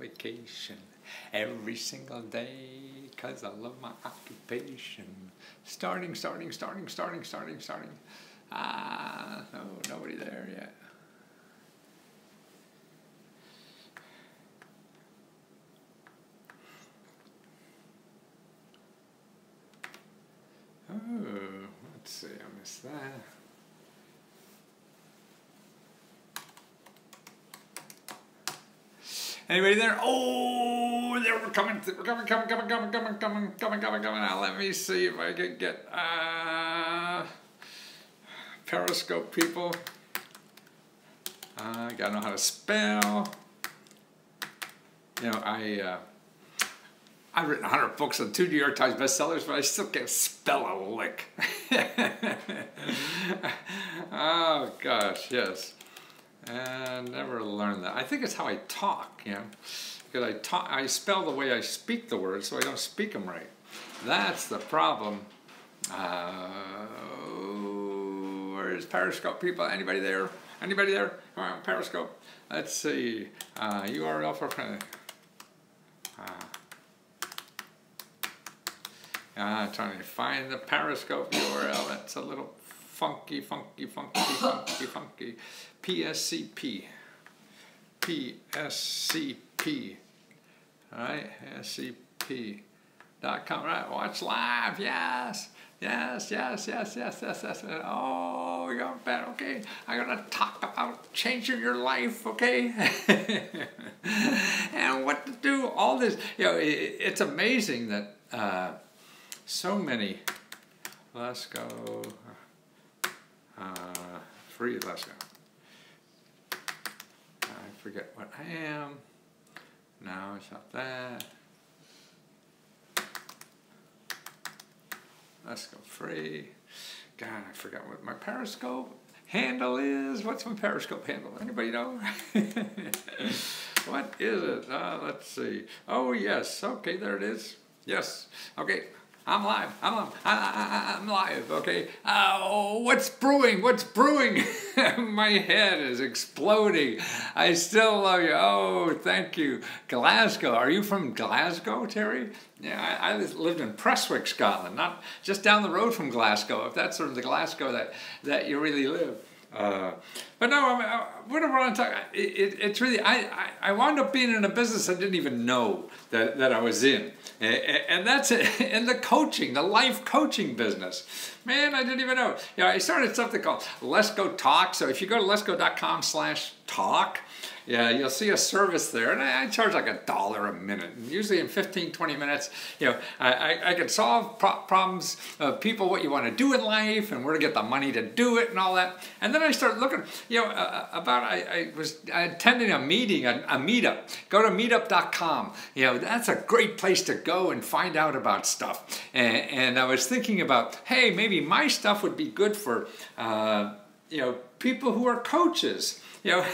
vacation every single day because I love my occupation. Starting. No, nobody there yet. Oh, let's see, I missed that. Anybody there? Oh, there we're coming. Now let me see if I can get Periscope people. I gotta know how to spell. You know, I've written 100 books and 2 New York Times bestsellers, but I still can't spell a lick. Oh gosh, yes. And never learned that. I think it's how I talk, you know, because I spell the way I speak the words, so I don't speak them right. That's the problem. Where's Periscope people? Anybody there? Anybody there? Come on, Periscope. Let's see. URL for trying to find the Periscope URL. That's a little funky. PSCP. All right, SCP.com. Right, watch live. Yes. Oh, you're bad. Okay, I'm gonna talk about changing your life. Okay, and what to do. All this, you know, it's amazing that so many. Let's go. Free. Let's go. I forget what I am. No, it's not that. Let's go free. God, I forgot what my Periscope handle is. What's my Periscope handle? Anybody know? What is it? Let's see. Oh, yes. Okay, there it is. Yes. Okay. I'm live. I'm live. Okay. Oh, what's brewing? What's brewing? My head is exploding. I still love you. Oh, thank you. Glasgow. Are you from Glasgow, Terry? Yeah, I lived in Prestwick, Scotland, not just down the road from Glasgow. If that's sort of the Glasgow that you really live. But no, what I want to talk. It's really I wound up being in a business I didn't even know that I was in, and that's it. In the coaching, the life coaching business. Man, I didn't even know. You know, I started something called Let's Go Talk. So if you go to letsgo.com/talk. Yeah, you'll see a service there, and I charge like $1 a minute. And usually in 15, 20 minutes, you know, I can solve problems of people, what you want to do in life, and where to get the money to do it, and all that. And then I started looking, you know, I was attending a meeting, a meetup. Go to meetup.com. You know, that's a great place to go and find out about stuff. And I was thinking about, hey, maybe my stuff would be good for, you know, people who are coaches. You know,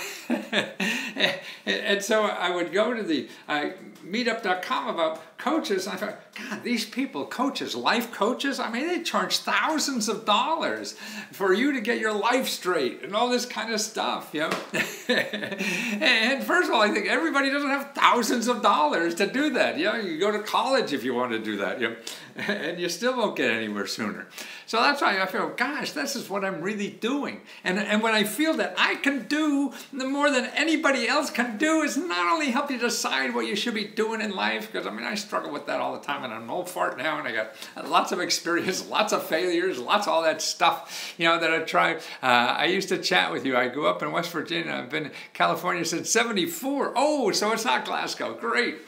and so I would go to the meetup.com about coaches, and I thought, God, these people, coaches, life coaches, I mean, they charge thousands of dollars for you to get your life straight and all this kind of stuff, you know. And first of all, I think everybody doesn't have thousands of dollars to do that. You know, you go to college if you want to do that, you know, and you still won't get anywhere sooner. So that's why I feel, gosh, this is what I'm really doing. And when I feel that I can do the more than anybody else can do is not only help you decide what you should be doing in life, because I mean, I struggle with that all the time, and I'm an old fart now, and I got lots of experience, lots of failures, lots of all that stuff, you know, that I tried. I used to chat with you. I grew up in West Virginia. I've been in California since '74. Oh, so it's not Glasgow. Great.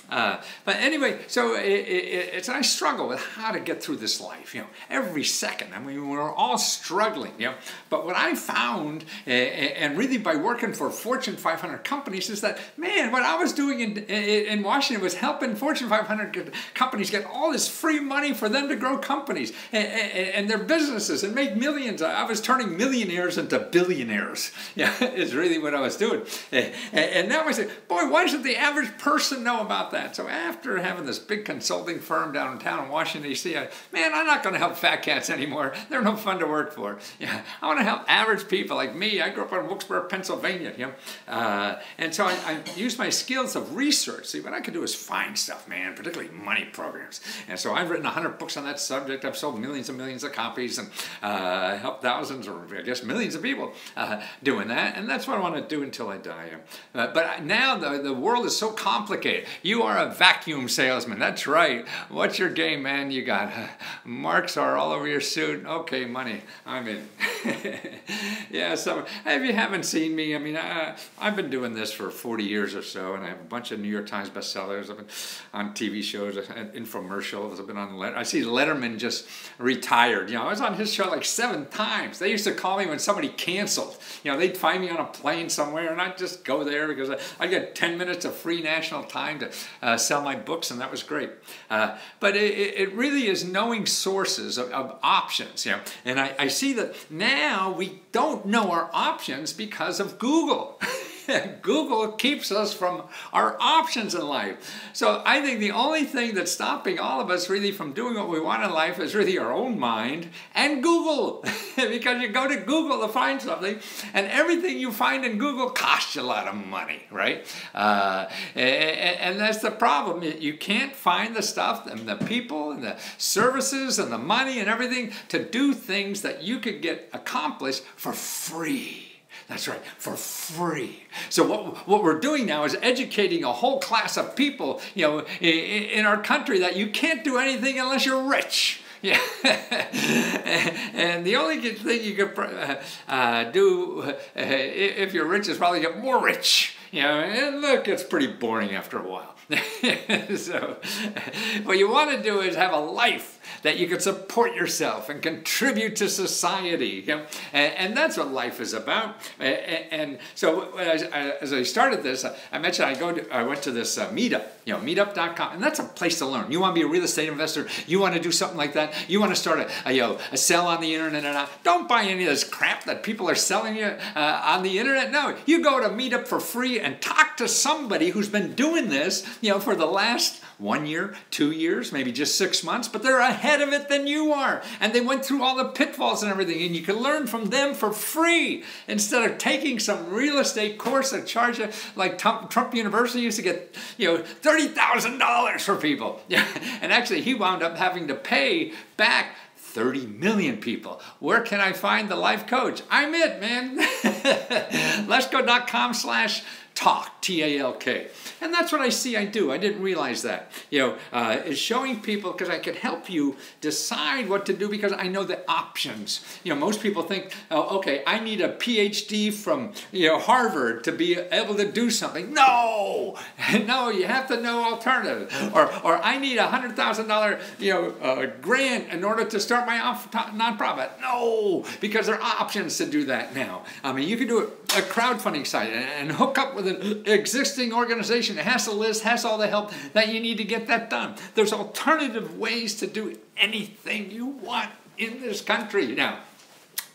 But anyway, so I struggle with how to get through this life, you know, every second. I mean, we're all struggling, you know. But what I found, and really by working for Fortune 500 companies, is that, man, what I was doing in Washington was helping Fortune 500 companies get all this free money for them to grow companies and their businesses and make millions. I was turning millionaires into billionaires. Yeah, is really what I was doing. And now I say, boy, why doesn't the average person know about that? that. So after having this big consulting firm downtown in Washington, D.C., man, I'm not going to help fat cats anymore. They're no fun to work for. Yeah, I want to help average people like me. I grew up in Wilkes-Barre, Pennsylvania. And so I used my skills of research. See, what I could do is find stuff, man, particularly money programs. And so I've written 100 books on that subject. I've sold millions and millions of copies and helped thousands or I guess millions of people doing that. And that's what I want to do until I die. But now the world is so complicated. You are a vacuum salesman. That's right. What's your game, man? You got marks are all over your suit. Okay, money. I'm in. Yeah, so if you haven't seen me, I mean, I've been doing this for 40 years or so, and I have a bunch of New York Times bestsellers. I've been on TV shows, infomercials. I've been on I see Letterman just retired. You know, I was on his show like 7 times. They used to call me when somebody canceled. You know, they'd find me on a plane somewhere, and I'd just go there because I get 10 minutes of free national time to sell my books, and that was great. But it really is knowing sources of options. You know, and I see that now we don't know our options because of Google. Google keeps us from our options in life. So I think the only thing that's stopping all of us really from doing what we want in life is really our own mind and Google. Because you go to Google to find something, and everything you find in Google costs you a lot of money, right? And that's the problem. You can't find the stuff and the people and the services and the money and everything to do things that you could get accomplished for free. That's right, for free. So what we're doing now is educating a whole class of people, you know, in our country that you can't do anything unless you're rich. Yeah, and the only thing you could do if you're rich is probably get more rich. You know, and look, it's pretty boring after a while. So, what you want to do is have a life that you can support yourself and contribute to society. You know? And that's what life is about. And so as I started this, I mentioned I went to this meetup, you know, meetup.com, and that's a place to learn. You want to be a real estate investor, you want to do something like that, you want to start a sell on the internet or not, don't buy any of this crap that people are selling you on the internet. No, you go to Meetup for free and talk to somebody who's been doing this, you know, for the last 1 year, 2 years, maybe just 6 months, but they're ahead of it than you are. And they went through all the pitfalls and everything, and you can learn from them for free instead of taking some real estate course that charge you, like Trump University used to get, you know, $30,000 for people. Yeah. And actually, he wound up having to pay back 30 million people. Where can I find the life coach? I'm it, man. Letsgo.com/talk, T-A-L-K. And that's what I see I do. I didn't realize that. You know, is showing people, because I could help you decide what to do because I know the options. You know, most people think, oh, okay, I need a PhD from, you know, Harvard to be able to do something. No! No, you have to know alternatives. Or I need a $100,000, you know, grant in order to start my nonprofit. No! Because there are options to do that now. I mean, you can do a crowdfunding site and hook up with an existing organization. It has a list, has all the help that you need to get that done. There's alternative ways to do anything you want in this country now,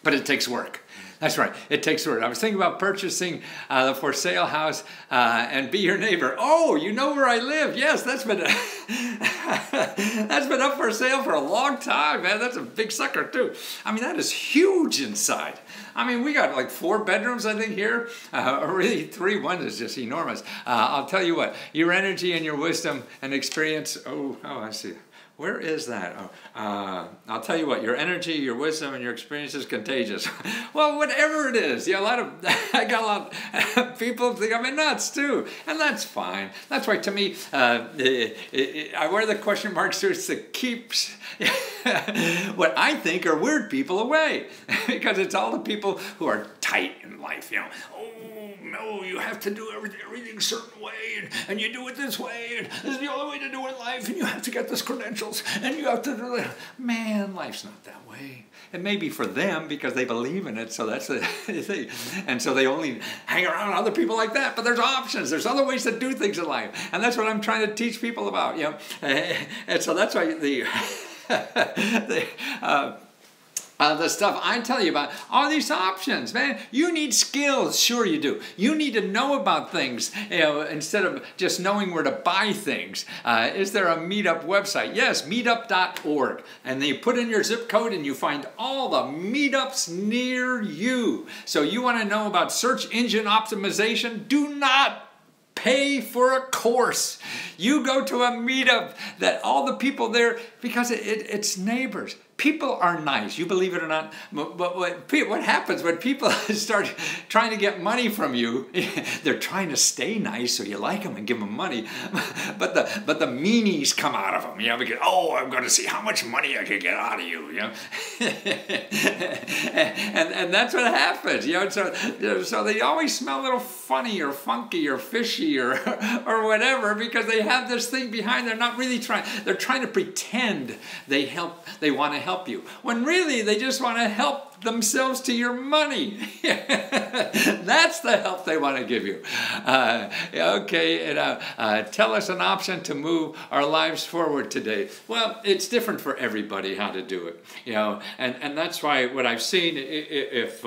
but it takes work. That's right, it takes work. I was thinking about purchasing the for sale house and be your neighbor. Oh, you know where I live? Yes, that's been that's been up for sale for a long time, man. That's a big sucker too. I mean, that is huge inside. I mean, we got like 4 bedrooms, I think, here. Or really 3. One is just enormous. I'll tell you what, your energy and your wisdom and experience. Oh, I see. Where is that? Oh, I'll tell you what, your energy, your wisdom, and your experience is contagious. Well, whatever it is, yeah, I got a lot of people think I'm nuts too, and that's fine. That's why, to me, I wear the question mark suits that keeps what I think are weird people away, because it's all the people who are tight in life, you know. Oh, no, you have to do everything a certain way, and you do it this way, and this is the only way to do it in life, and you have to get this credentials, and you have to do that. Man, life's not that way. It may be for them because they believe in it, so that's the thing. And so they only hang around other people like that, but there's options. There's other ways to do things in life, and that's what I'm trying to teach people about, you know. And so that's why The stuff I tell you about, all these options, man. You need skills, sure you do. You need to know about things, instead of just knowing where to buy things. Is there a meetup website? Yes, meetup.org. And then you put in your zip code and you find all the meetups near you. So you want to know about search engine optimization? Do not pay for a course. You go to a meetup that all the people there, because it's neighbors. People are nice, you believe it or not. But what happens when people start trying to get money from you, they're trying to stay nice so you like them and give them money. But the meanies come out of them, because, oh, I'm going to see how much money I can get out of you, and that's what happens, So they always smell a little funny or funky or fishy or whatever, because they have this thing behind. They're not really trying. They're trying to pretend they want to help you, when really they just want to help themselves to your money. That's the help they want to give you. Okay, tell us an option to move our lives forward today. Well, it's different for everybody how to do it, and that's why what I've seen, if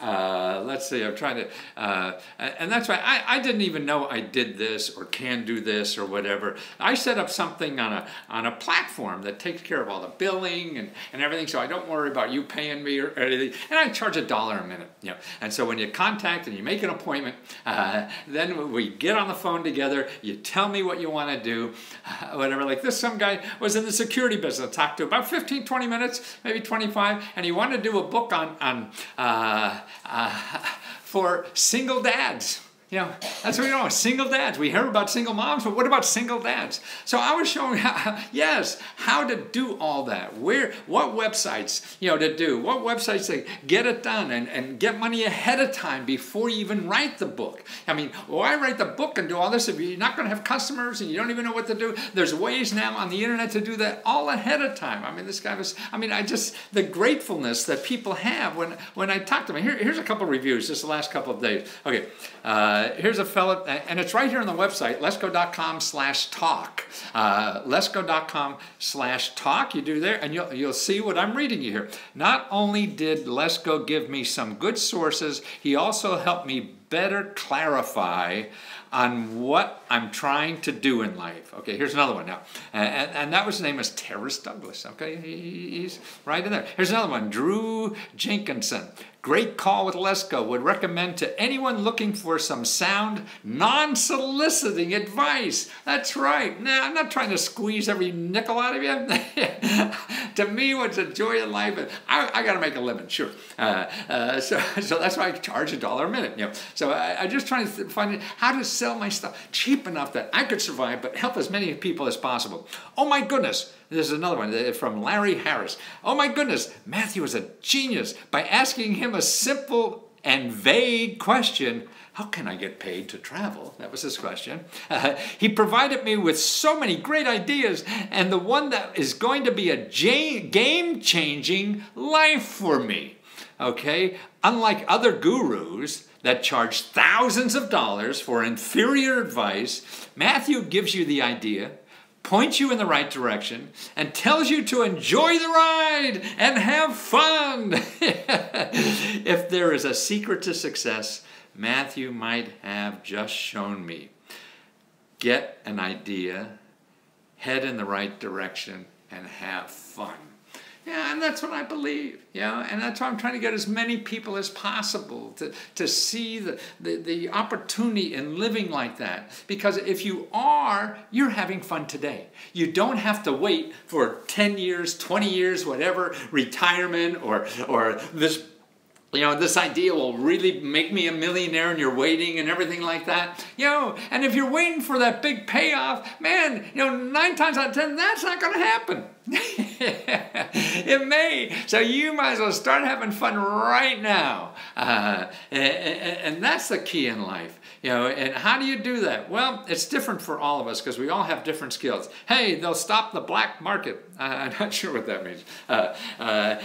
let's see, I'm trying to, and that's why I didn't even know I did this or can do this or whatever. I set up something on a platform that takes care of all the billing and everything, so I don't worry about you paying me or anything. And I charge $1 a minute, And so when you contact and you make an appointment, then we get on the phone together. You tell me what you want to do, whatever. Like this, some guy was in the security business. I talked to about 15, 20 minutes, maybe 25, and he wanted to do a book on for single dads. That's what we know, single dads. We hear about single moms, but what about single dads? So I was showing how to do all that. What websites, to do, what websites to get it done and get money ahead of time before you even write the book. I mean, why write the book and do all this if you're not going to have customers and you don't even know what to do? There's ways now on the internet to do that all ahead of time. I mean, this guy was, the gratefulness that people have when I talk to them. Here's a couple reviews just the last couple of days. Okay. Here's a fella, and it's right here on the website, lesco.com/talk. Lesco.com/talk. You do there, and you'll see what I'm reading you here. Not only did Lesko give me some good sources, he also helped me better clarify on what I'm trying to do in life. Okay, here's another one now. And that was, his name is Terrace Douglas. Okay, he's right in there. Here's another one, Drew Jenkinson. Great call with Lesko. Would recommend to anyone looking for some sound, non-soliciting advice. That's right. Now, I'm not trying to squeeze every nickel out of you. To me, what's a joy in life, I got to make a living, sure. So that's why I charge $1 a minute. So I just trying to find how to sell my stuff cheap enough that I could survive, but help as many people as possible. Oh my goodness. This is another one from Larry Harris. Oh my goodness, Matthew is a genius. By asking him a simple and vague question, how can I get paid to travel? That was his question. He provided me with so many great ideas, and the one that is going to be a game-changing life for me. Okay? Unlike other gurus that charge thousands of dollars for inferior advice, Matthew gives you the idea, points you in the right direction, and tells you to enjoy the ride and have fun. If there is a secret to success, Matthew might have just shown me. Get an idea, head in the right direction, and have fun. Yeah, and that's what I believe, and that's why I'm trying to get as many people as possible to see the opportunity in living like that. Because if you're having fun today. You don't have to wait for 10 years, 20 years, whatever, retirement or this, this idea will really make me a millionaire and you're waiting and everything like that. And if you're waiting for that big payoff, man, 9 times out of 10, that's not going to happen. It may. So you might as well start having fun right now. And that's the key in life. And how do you do that? Well, it's different for all of us because we all have different skills. Hey, they'll stop the black market. I'm not sure what that means.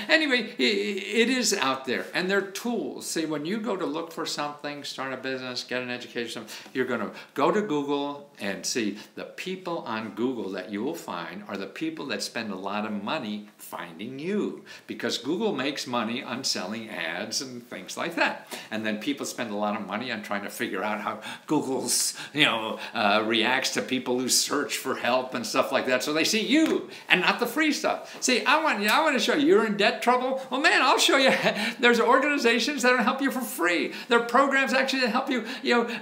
Anyway, it is out there, and they're tools. See, when you go to look for something, start a business, get an education, you're going to go to Google and see the people on Google that you will find are the people that spend a lot of money finding promoting you, because Google makes money on selling ads and things like that. And then people spend a lot of money on trying to figure out how Google's, reacts to people who search for help and stuff like that. So they see you and not the free stuff. See, I want to show you, you're in debt trouble. Well, man, I'll show you. There's organizations that will help you for free. There are programs actually that help you,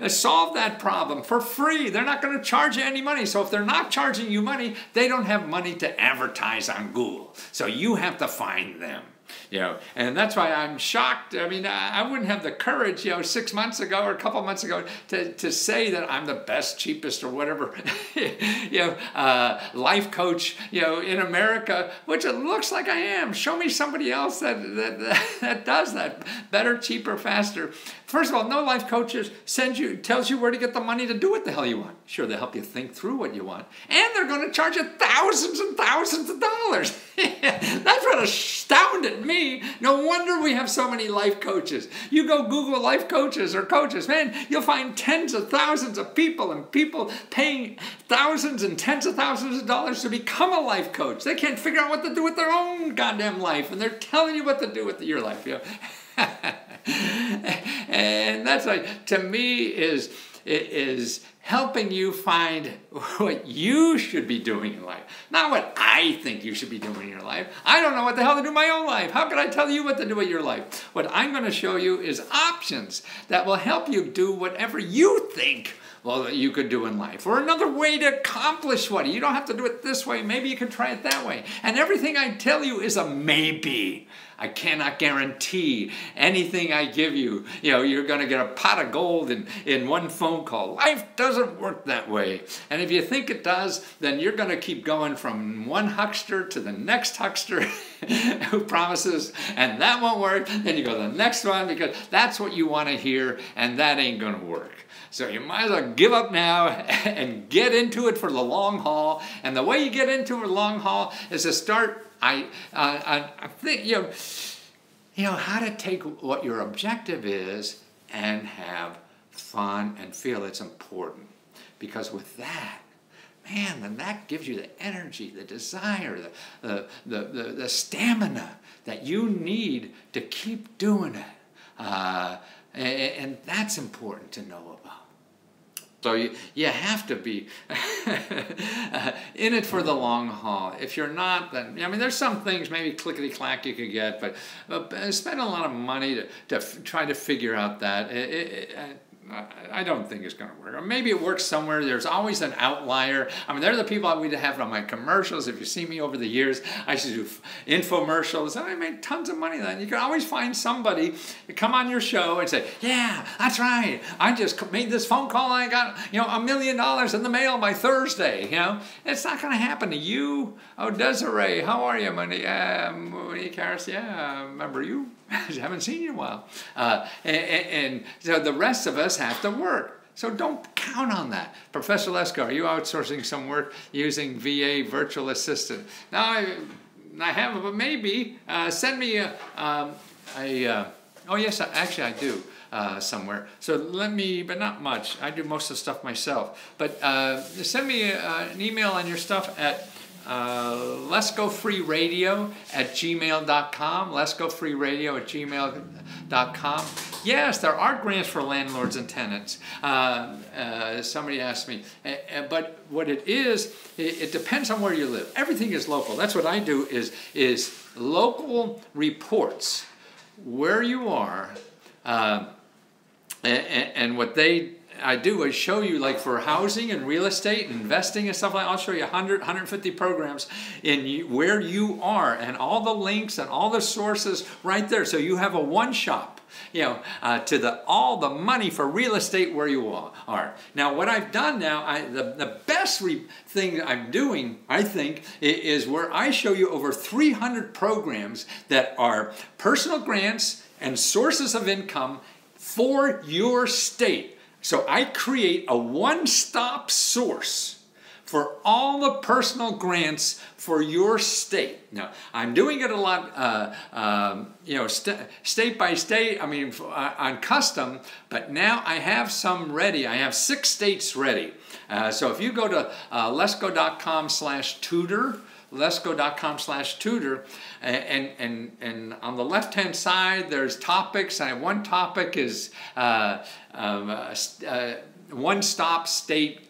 solve that problem for free. They're not going to charge you any money. So if they're not charging you money, they don't have money to advertise on Google. So you have to find them. And that's why I'm shocked. I mean, I wouldn't have the courage, 6 months ago or a couple months ago to say that I'm the best, cheapest, or whatever, life coach, in America, which it looks like I am. Show me somebody else that does that better, cheaper, faster. First of all, no life coaches tells you where to get the money to do what the hell you want. Sure, they help you think through what you want, and they're going to charge you thousands and thousands of dollars. That's what astounded me. No wonder we have so many life coaches. You go Google life coaches or coaches, man, you'll find tens of thousands of people, and people paying thousands and tens of thousands of dollars to become a life coach. They can't figure out what to do with their own goddamn life, and they're telling you what to do with your life. And that's like, to me, is helping you find what you should be doing in life, not what I think you should be doing in your life. I don't know what the hell to do in my own life. How can I tell you what to do with your life? What I'm going to show you is options that will help you do whatever you think you could do in life, or another way to accomplish what. You don't have to do it this way. Maybe you can try it that way. And everything I tell you is a maybe. I cannot guarantee anything I give you. You're going to get a pot of gold in one phone call. Life doesn't work that way. And if you think it does, then you're going to keep going from one huckster to the next huckster who promises, and that won't work. Then you go to the next one, because that's what you want to hear, and that ain't going to work. So you might as well give up now and get into it for the long haul. And the way you get into the long haul is to start, I think, how to take what your objective is and have fun and feel it's important. Because with that, man, then that gives you the energy, the desire, the stamina that you need to keep doing it. And that's important to know about. So you have to be in it for the long haul. If you're not, then, there's some things, maybe clickety-clack you could get, but spend a lot of money to try to figure out that. I don't think it's going to work. Or maybe it works somewhere. There's always an outlier. They're the people I would have on my commercials. If you see me over the years, I used to do infomercials, and I made tons of money then. You can always find somebody to come on your show and say, yeah, that's right. I just made this phone call and I got, $1 million in the mail by Thursday. It's not going to happen to you. Oh, Desiree, how are you, Monique Karras? Yeah, I remember you. I haven't seen you in a while. And so the rest of us have to work. So don't count on that. Professor Lesko, are you outsourcing some work using VA virtual assistant? Now, I haven't, but maybe. Send me oh yes, actually I do. Somewhere. So but not much. I do most of the stuff myself. But send me an email on your stuff at letsgofreeradio@gmail.com. letsgofreeradio@gmail.com. Yes, there are grants for landlords and tenants. Somebody asked me, but what it is, it depends on where you live. Everything is local. That's what I do is local reports where you are, and what I do is show you, like for housing and real estate and investing and stuff like that. I'll show you 100, 150 programs where you are, and all the links and all the sources right there. So you have a one-shop, to all the money for real estate where you are. Now, what I've done now, the best thing I'm doing, I think, is where I show you over 300 programs that are personal grants and sources of income for your state. So I create a one-stop source for all the personal grants for your state. Now, I'm doing it a lot, state by state, on custom, but now I have some ready. I have 6 states ready. So if you go to lesco.com/tutor, lesgo.com/tutor, and on the left-hand side there's topics, and one topic is one-stop state,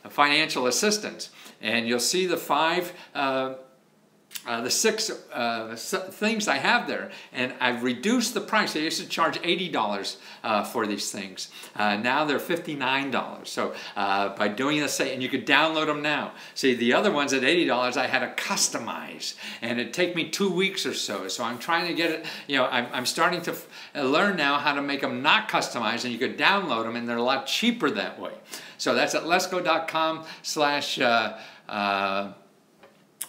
financial assistance, and you'll see the six things I have there, and I've reduced the price. I used to charge $80 for these things. Now they're $59. So by doing this, and you could download them now. See, the other ones at $80 I had to customize, and it'd take me 2 weeks or so. So I'm trying to get it, I'm starting to learn now how to make them not customized, and you could download them, and they're a lot cheaper that way. So that's at lesgo.com/,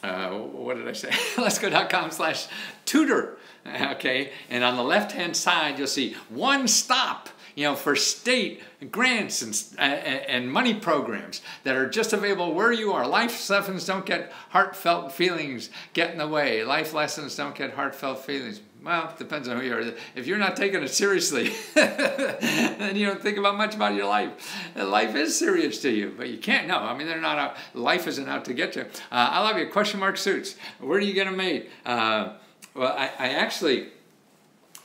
what did I say? lesgo.com/tutor. Okay, and on the left-hand side, you'll see one stop, for state grants and money programs that are just available where you are. Life lessons don't get heartfelt feelings get in the way. Life lessons don't get heartfelt feelings. Well, it depends on who you are. If you're not taking it seriously, then you don't think about much about your life. Life is serious to you, but you can't. No, I mean, they're not out. Life isn't out to get you. I love you. Question mark suits. Where do you get them made? Well, I actually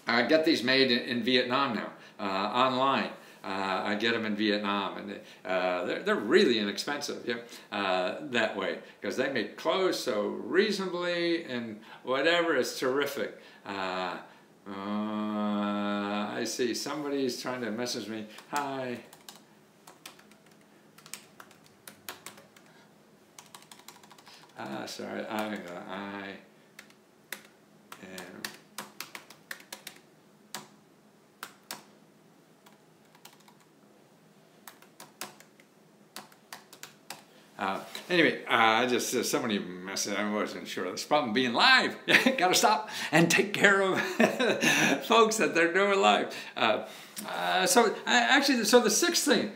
get these made in Vietnam now, online. I get them in Vietnam, and they're really inexpensive, that way, because they make clothes so reasonably and whatever. It's terrific. I see somebody's trying to message me. Hi. Sorry. I am. Anyway, I just somebody messaged. I wasn't sure. This problem being live. Got to stop and take care of folks that they're doing live. So the sixth thing.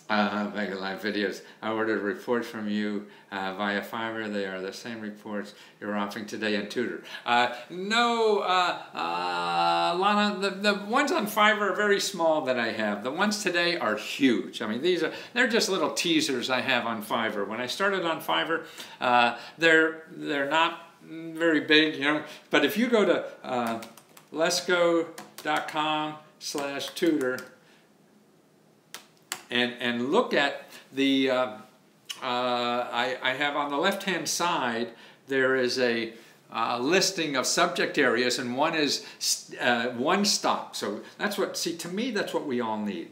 Mega Live videos. I ordered reports from you via Fiverr. They are the same reports you're offering today in Tutor. No, Lana, the ones on Fiverr are very small that I have. The ones today are huge. I mean, they're just little teasers I have on Fiverr. When I started on Fiverr, they're not very big, But if you go to lesgo.com/tutor. And look at the, I have on the left-hand side, there is a listing of subject areas, and one is one stop. So that's what, to me, that's what we all need.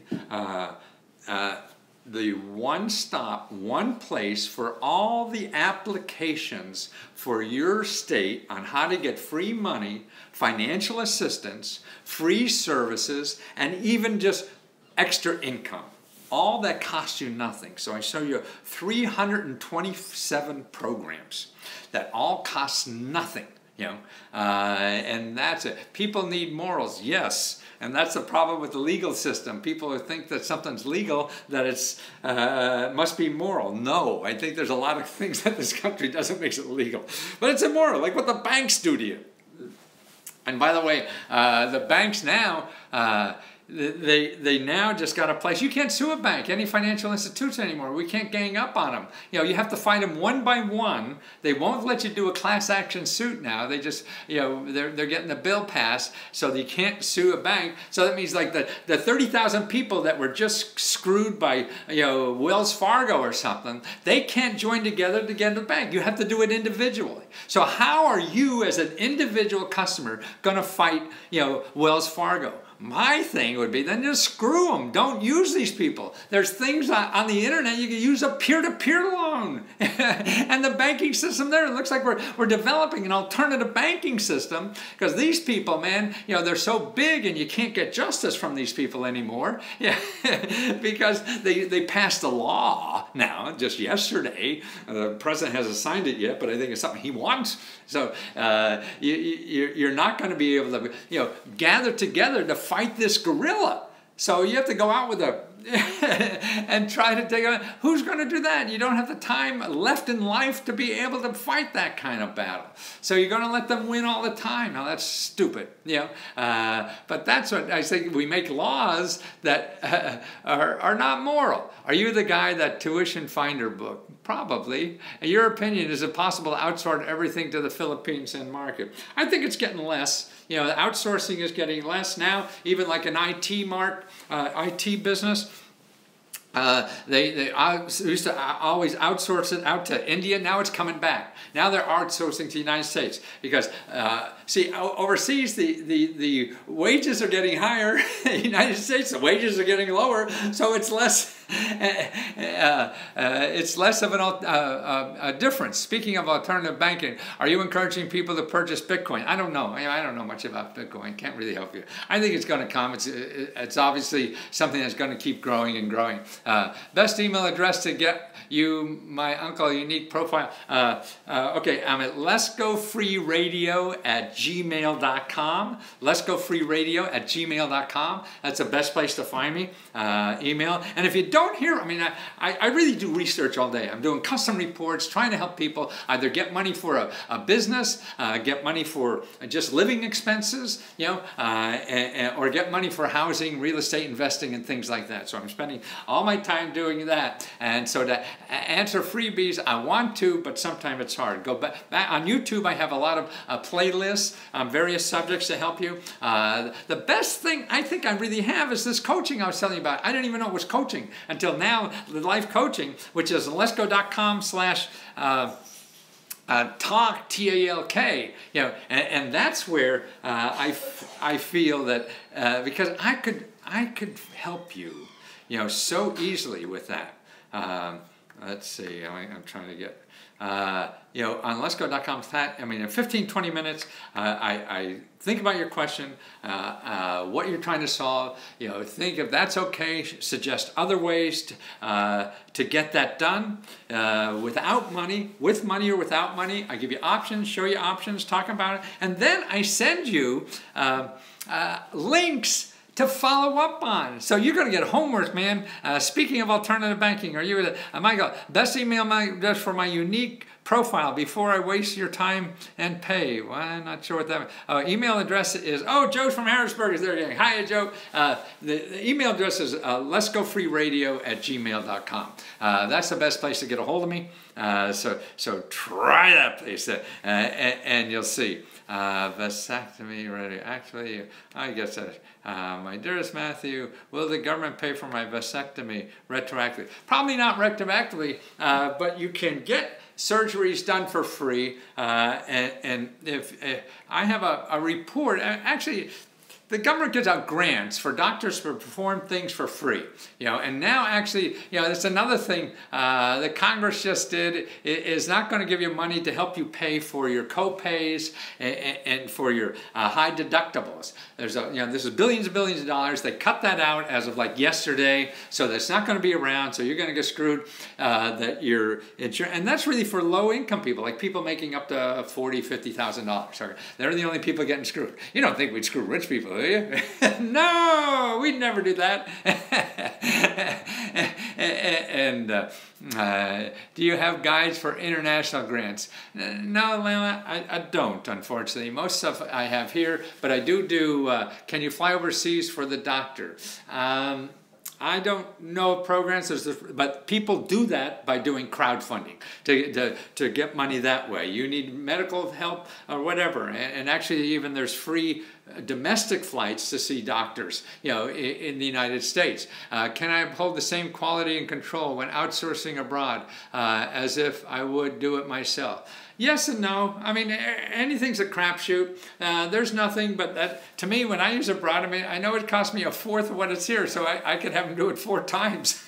The one stop, one place for all the applications for your state on how to get free money, financial assistance, free services, and even just extra income. All that costs you nothing. So I show you 327 programs that all cost nothing, and that's it. People need morals, yes, and that's the problem with the legal system. People who think that something's legal, that it's must be moral. No, I think there's a lot of things that this country does that makes it legal, but it's immoral, like what the banks do to you. And by the way, the banks now. They now just got a place. You can't sue a bank, any financial institution anymore. We can't gang up on them. You have to fight them one by one. They won't let you do a class action suit now. They just, they're getting the bill passed, so you can't sue a bank. So that means like the 30,000 people that were just screwed by, Wells Fargo or something, they can't join together to get a bank. You have to do it individually. So how are you as an individual customer going to fight, Wells Fargo? My thing would be, then just screw them. Don't use these people. There's things on the internet you can use a peer-to-peer loan. And the banking system there, it looks like we're developing an alternative banking system, because these people, man, they're so big and you can't get justice from these people anymore. Because they passed a law now, just yesterday. The president hasn't signed it yet, but I think it's something he wants. So you're not going to be able to, gather together to fight this gorilla. So you have to go out with a and try to take on. Who's going to do that? You don't have the time left in life to be able to fight that kind of battle. So you're going to let them win all the time. Now that's stupid, but that's what I think. We make laws that are not moral. Are you the guy that tuition finder book? Probably. In your opinion, is it possible to outsource everything to the Philippines and market? I think it's getting less. Outsourcing is getting less now. Even like an IT business. They used to always outsource it out to India. Now it's coming back. Now they're outsourcing to the United States because, see, overseas the wages are getting higher. In the United States, the wages are getting lower, so it's less. It's less of a difference. Speaking of alternative banking, are you encouraging people to purchase Bitcoin? I don't know. I don't know much about Bitcoin. Can't really help you. I think it's going to come. It's obviously something that's going to keep growing and growing. Best email address to get you my uncle unique profile. Okay, I'm at letsgofreeradio@gmail.com. letsgofreeradio@gmail.com. That's the best place to find me. Email. And if you don't hear, I really do research all day. I'm doing custom reports, trying to help people either get money for a business, get money for just living expenses, or get money for housing, real estate investing, and things like that. So I'm spending all my time doing that. And so to answer freebies, I want to, but sometimes it's hard. Go back on YouTube. I have a lot of playlists on various subjects to help you. The best thing I think I really have is this coaching I was telling you about. I didn't even know it was coaching until now. The life coaching, which is letsgo.com/talk, TALK, and that's where I feel that because I could help you, so easily with that. Let's see, I'm trying to get, on letsgo.com, in 15, 20 minutes, I think about your question, what you're trying to solve, think if that's okay, suggest other ways to get that done without money, with money or without money. I give you options, show you options, talk about it, and then I send you links to follow up on. So you're going to get homework, man. Speaking of alternative banking, are you Michael, best email address for my unique profile before I waste your time and pay? Well, I'm not sure what that means. Email address is, Joe's from Harrisburg is there again. Hi, Joe. The email address is letsgofreeradio@gmail.com. That's the best place to get a hold of me. So try that place and you'll see. Vasectomy ready. Actually, I guess that. My dearest Matthew, will the government pay for my vasectomy retroactively? Probably not retroactively, but you can get surgeries done for free. And if I have a report, actually, the government gives out grants for doctors to perform things for free, and now actually, that's another thing that Congress just did is not going to give you money to help you pay for your co-pays and for your high deductibles. There's this is billions and billions of dollars. They cut that out as of like yesterday, so that's not going to be around. So you're going to get screwed. That your insurance, and that's really for low-income people, like people making up to $40,000, $50,000. They're the only people getting screwed. You don't think we'd screw rich people? No, we'd never do that. And do you have guides for international grants? No, Lana, I don't, unfortunately. Most stuff I have here, but I do can you fly overseas for the doctor? I don't know programs, but people do that by doing crowdfunding to get money that way. You need medical help or whatever, and actually even there's free domestic flights to see doctors, in the United States. Can I uphold the same quality and control when outsourcing abroad as if I would do it myself? Yes and no. Anything's a crapshoot. There's nothing but that. To me, when I use abroad, I know it costs me a fourth of what it's here, so I could have them do it 4 times.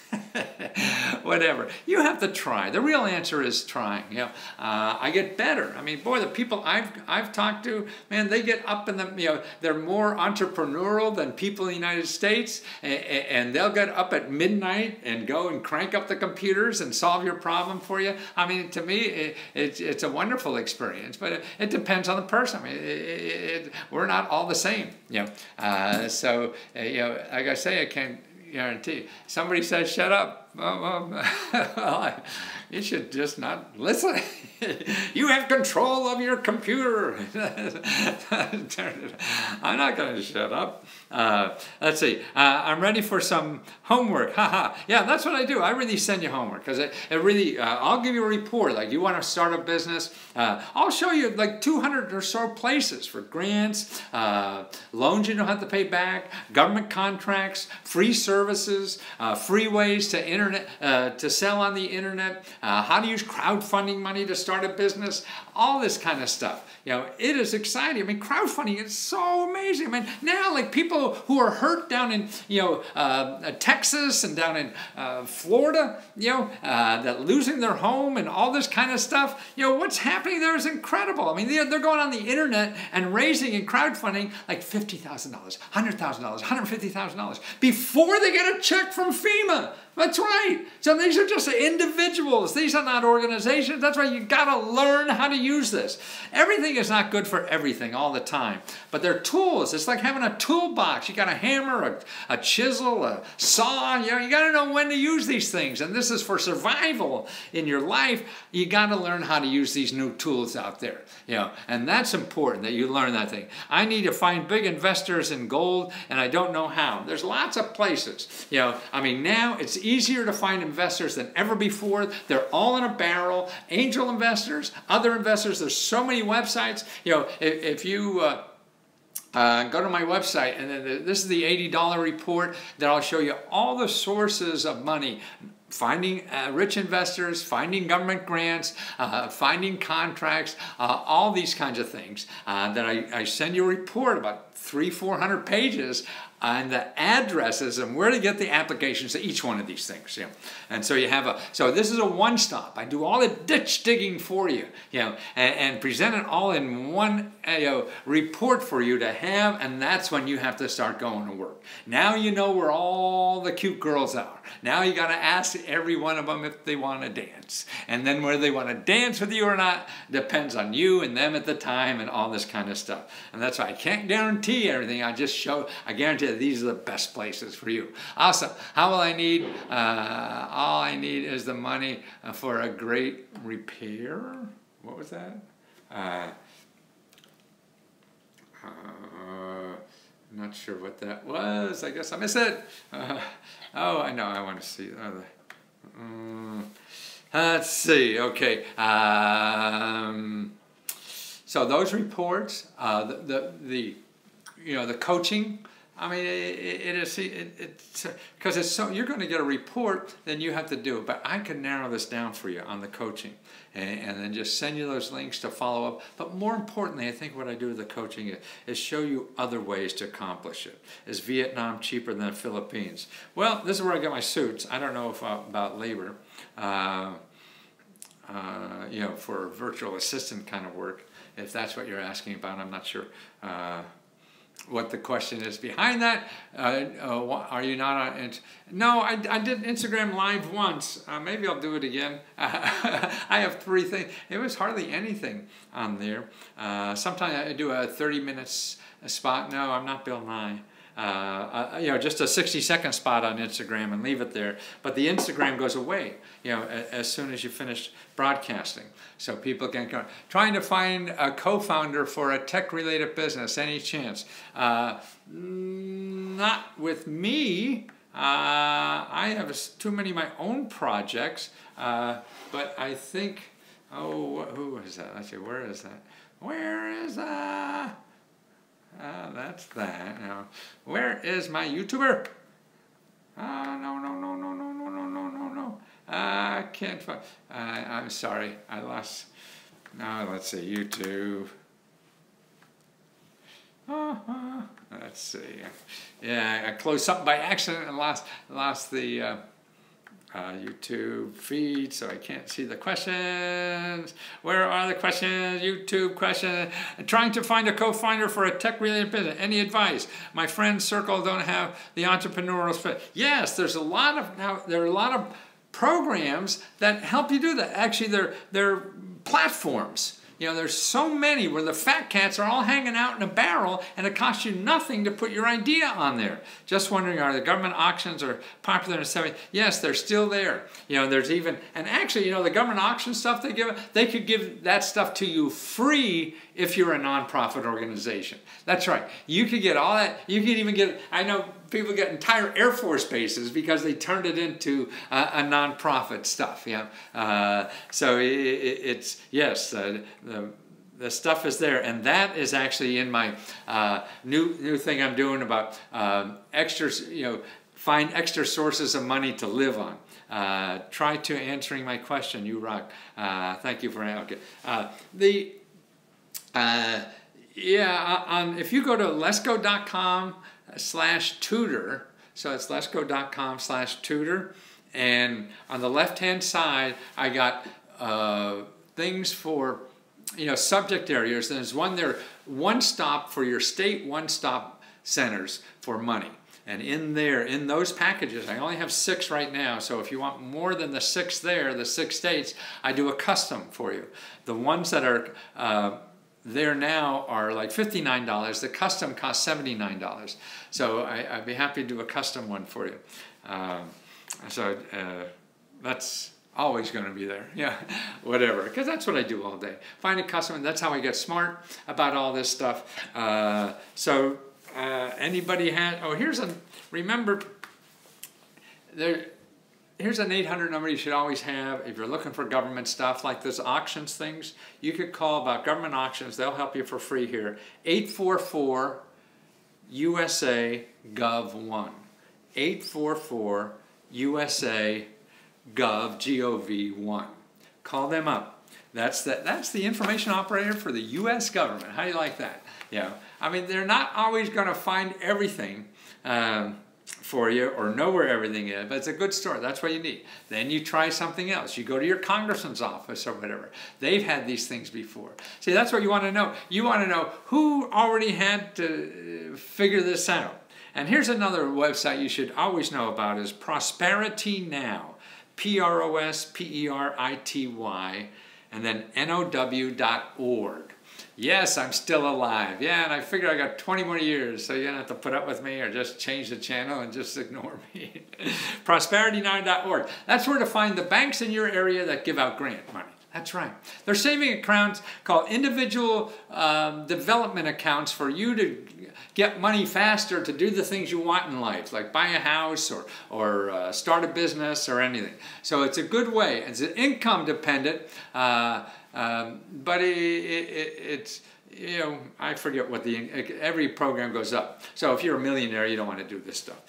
Whatever. You have to try. The real answer is trying. I get better. Boy, the people I've talked to, man, they get up in the, they're more entrepreneurial than people in the United States, and they'll get up at midnight and go and crank up the computers and solve your problem for you. To me, it's a wonderful experience, but it depends on the person. We're not all the same. So, like I say, I can't guarantee. Somebody says, shut up. Well, you should just not listen. You have control of your computer. I'm not going to shut up. Let's see. I'm ready for some homework. Haha. Yeah, that's what I do. I really send you homework because it really, I'll give you a report. Like you want to start a business, I'll show you like 200 or so places for grants, loans you don't have to pay back, government contracts, free services, free ways to internet, to sell on the internet, how to use crowdfunding money to start a business, all this kind of stuff. You know, it is exciting. I mean, crowdfunding is so amazing. I mean, now like people who are hurt down in, you know, Texas and down in Florida, you know, that losing their home and all this kind of stuff, you know, what's happening there is incredible. I mean, they're going on the internet and raising in crowdfunding like $50,000, $100,000, $150,000 before they get a check from FEMA. That's right. So these are just individuals. These are not organizations. That's why you got to learn how to use this. Everything is not good for everything all the time, but they're tools. It's like having a toolbox. You got a hammer, a chisel, a saw. You know, you got to know when to use these things. And this is for survival in your life. You got to learn how to use these new tools out there. You know, and that's important that you learn that thing. I need to find big investors in gold, and I don't know how. There's lots of places. You know, I mean, now it's easier to find investors than ever before. They're all in a barrel. Angel investors, other investors. There's so many websites. You know, if you go to my website, and then this is the $80 report that I'll show you all the sources of money. Finding rich investors, finding government grants, finding contracts, all these kinds of things that I send you a report about 300-400 pages on the addresses and where to get the applications to each one of these things. You know? And so you have so this is a one-stop. I do all the ditch digging for you, you know, and present it all in one report for you to have, and that's when you have to start going to work. Now you know where all the cute girls are. Now you got to ask every one of them if they want to dance. And then whether they want to dance with you or not depends on you and them at the time and all this kind of stuff. And that's why I can't guarantee everything. I guarantee that these are the best places for you. Awesome. How will I need? All I need is the money for a great repair. What was that? I'm not sure what that was. I guess I missed it. Oh, I know. I want to see. Let's see. Okay. So those reports, the coaching. I mean, it's because it's so you're going to get a report, then you have to do it. But I can narrow this down for you on the coaching, and then just send you those links to follow up. But more importantly, I think what I do with the coaching is show you other ways to accomplish it. Is Vietnam cheaper than the Philippines? Well, this is where I get my suits. I don't know about labor, you know, for virtual assistant kind of work. If that's what you're asking about, I'm not sure. What the question is behind that. Are you not on? No, I did Instagram Live once. Maybe I'll do it again. I have 3 things. It was hardly anything on there. Sometimes I do a 30 minutes spot. No, I'm not Bill Nye. You know, just a 60-second spot on Instagram and leave it there. But the Instagram goes away, you know, as soon as you finish broadcasting. So people can go. Trying to find a co-founder for a tech-related business, any chance? Not with me. I have too many of my own projects. But I think, who is that? Let's see, where is that? Where is that? That's that. Now, where is my YouTuber? No. I can't find. I'm sorry. I lost. Now let's see. YouTube. Let's see. Yeah, I closed something by accident and lost the YouTube feed, so I can't see the questions. Where are the questions? YouTube questions. Trying to find a co-founder for a tech-related business. Any advice? My friend circle don't have the entrepreneurial spirit. Yes, there are a lot of programs that help you do that. Actually, they're platforms. You know, there's so many where the fat cats are all hanging out in a barrel and it costs you nothing to put your idea on there. Just wondering, are the government auctions are popular in the 70s? Yes, they're still there. You know, there's even, and actually, you know, the government auction stuff they could give that stuff to you free if you're a nonprofit organization. That's right. You could get all that. You could even get, I know people get entire Air Force bases because they turned it into a nonprofit stuff. You know? So it's, yes, the stuff is there, and that is actually in my new thing I'm doing about extra, you know, find extra sources of money to live on. Try to answering my question. You rock. Thank you for okay. If you go to letsgo.com/tutor, so it's letsgo.com/tutor, and on the left-hand side, I got things for, you know, subject areas. There's one there, one stop for your state, one stop centers for money. And in there, in those packages, I only have 6 right now, so if you want more than the 6 there, the 6 states, I do a custom for you. The ones that are there now are like $59. The custom costs $79. So I'd be happy to do a custom one for you. That's always going to be there. Yeah, whatever. Because that's what I do all day. Find a custom, and that's how I get smart about all this stuff. Anybody had, remember, here's an 800 number you should always have if you're looking for government stuff like this auctions things. You could call about government auctions. They'll help you for free here. 844 USA Gov 1. 844 USA Gov 1. Call them up. That's the information operator for the U.S. government. How do you like that? Yeah. I mean, they're not always going to find everything for you or know where everything is, but it's a good story. That's what you need. Then you try something else. You go to your congressman's office or whatever. They've had these things before. See, that's what you want to know. You want to know who already had to figure this out. And here's another website you should always know about is Prosperity Now. PROSPERITY and then NOW.org. Yes, I'm still alive. Yeah, and I figure I got 20 more years, so you don't have to put up with me or just change the channel and just ignore me. ProsperityNow.org. That's where to find the banks in your area that give out grant money. That's right. They're saving accounts called individual development accounts for you to get money faster to do the things you want in life, like buy a house or start a business or anything. So it's a good way. It's income dependent, but it's, you know, I forget what every program goes up. So if you're a millionaire, you don't want to do this stuff.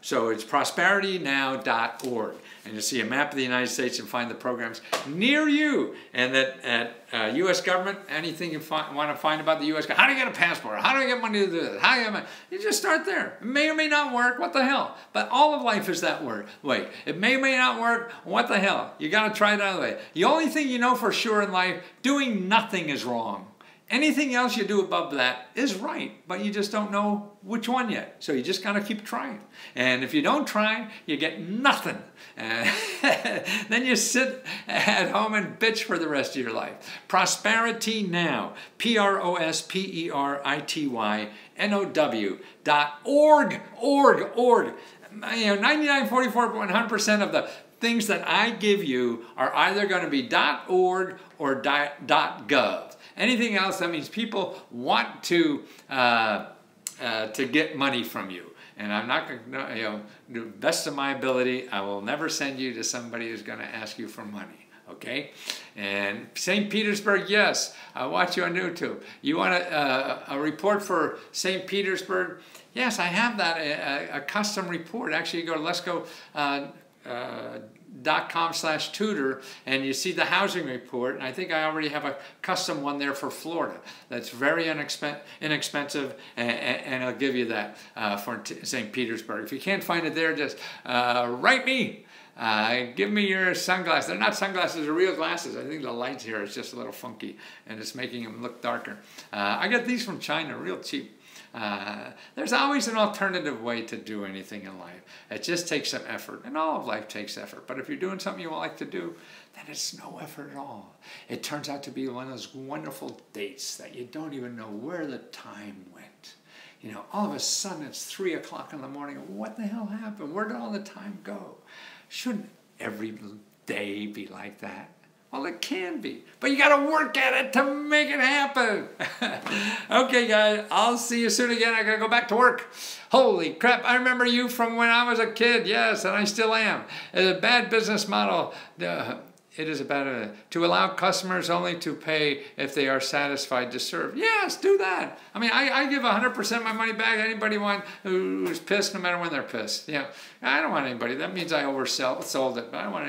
So it's prosperitynow.org. And you'll see a map of the United States and find the programs near you. And that at U.S. government, anything you want to find about the U.S. government, how do you get a passport? How do I get money to do this? How do you get money? You just start there. It may or may not work. What the hell? But all of life is that way. It may or may not work. What the hell? You got to try it another way. The only thing you know for sure in life, doing nothing is wrong. Anything else you do above that is right, but you just don't know which one yet. So you just got to keep trying. And if you don't try, you get nothing. Then you sit at home and bitch for the rest of your life. Prosperity Now. PROSPERITYNOW.org. Org. You know, 99.44% of the things that I give you are either going to be .org or .gov. Anything else, that means people want to get money from you. And I'm not going to, you know, to the best of my ability, I will never send you to somebody who's going to ask you for money. Okay? And St. Petersburg, yes, I watch you on YouTube. You want a report for St. Petersburg? Yes, I have that, a custom report. Actually, you go to letsgo.com/tutor and you see the housing report, and I think I already have a custom one there for Florida that's very inexpensive, and I'll give you that for St. Petersburg. If you can't find it there, just write me. Give me your sunglasses. They're not sunglasses, they're real glasses. I think the light here is just a little funky and it's making them look darker. I got these from China, real cheap. There's always an alternative way to do anything in life. It just takes some effort, and all of life takes effort. But if you're doing something you like to do, then it's no effort at all. It turns out to be one of those wonderful dates that you don't even know where the time went. You know, all of a sudden it's 3 o'clock in the morning. What the hell happened? Where did all the time go? Shouldn't every day be like that? Well, it can be, but you got to work at it to make it happen. Okay, guys, I'll see you soon again. I got to go back to work. Holy crap, I remember you from when I was a kid. Yes, and I still am. It's a bad business model. It is about to allow customers only to pay if they are satisfied to serve. Yes, do that. I mean, I give 100% of my money back. Anybody who's pissed, no matter when they're pissed. Yeah, I don't want anybody. That means I sold it. But I don't want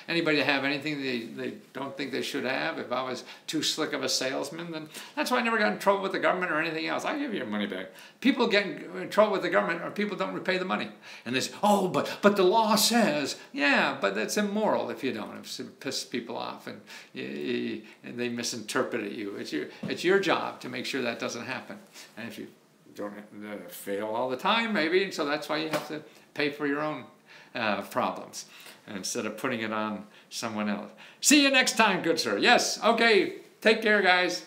anybody to have anything they don't think they should have. If I was too slick of a salesman, then that's why I never got in trouble with the government or anything else. I give you your money back. People get in trouble with the government or people don't repay the money. And they say, oh, but the law says, yeah, but that's immoral if you don't. If it pisses people off and they misinterpret you. It's your job to make sure that doesn't happen. And if you don't fail all the time, maybe, so that's why you have to pay for your own problems instead of putting it on someone else. See you next time, good sir. Yes, okay, take care, guys.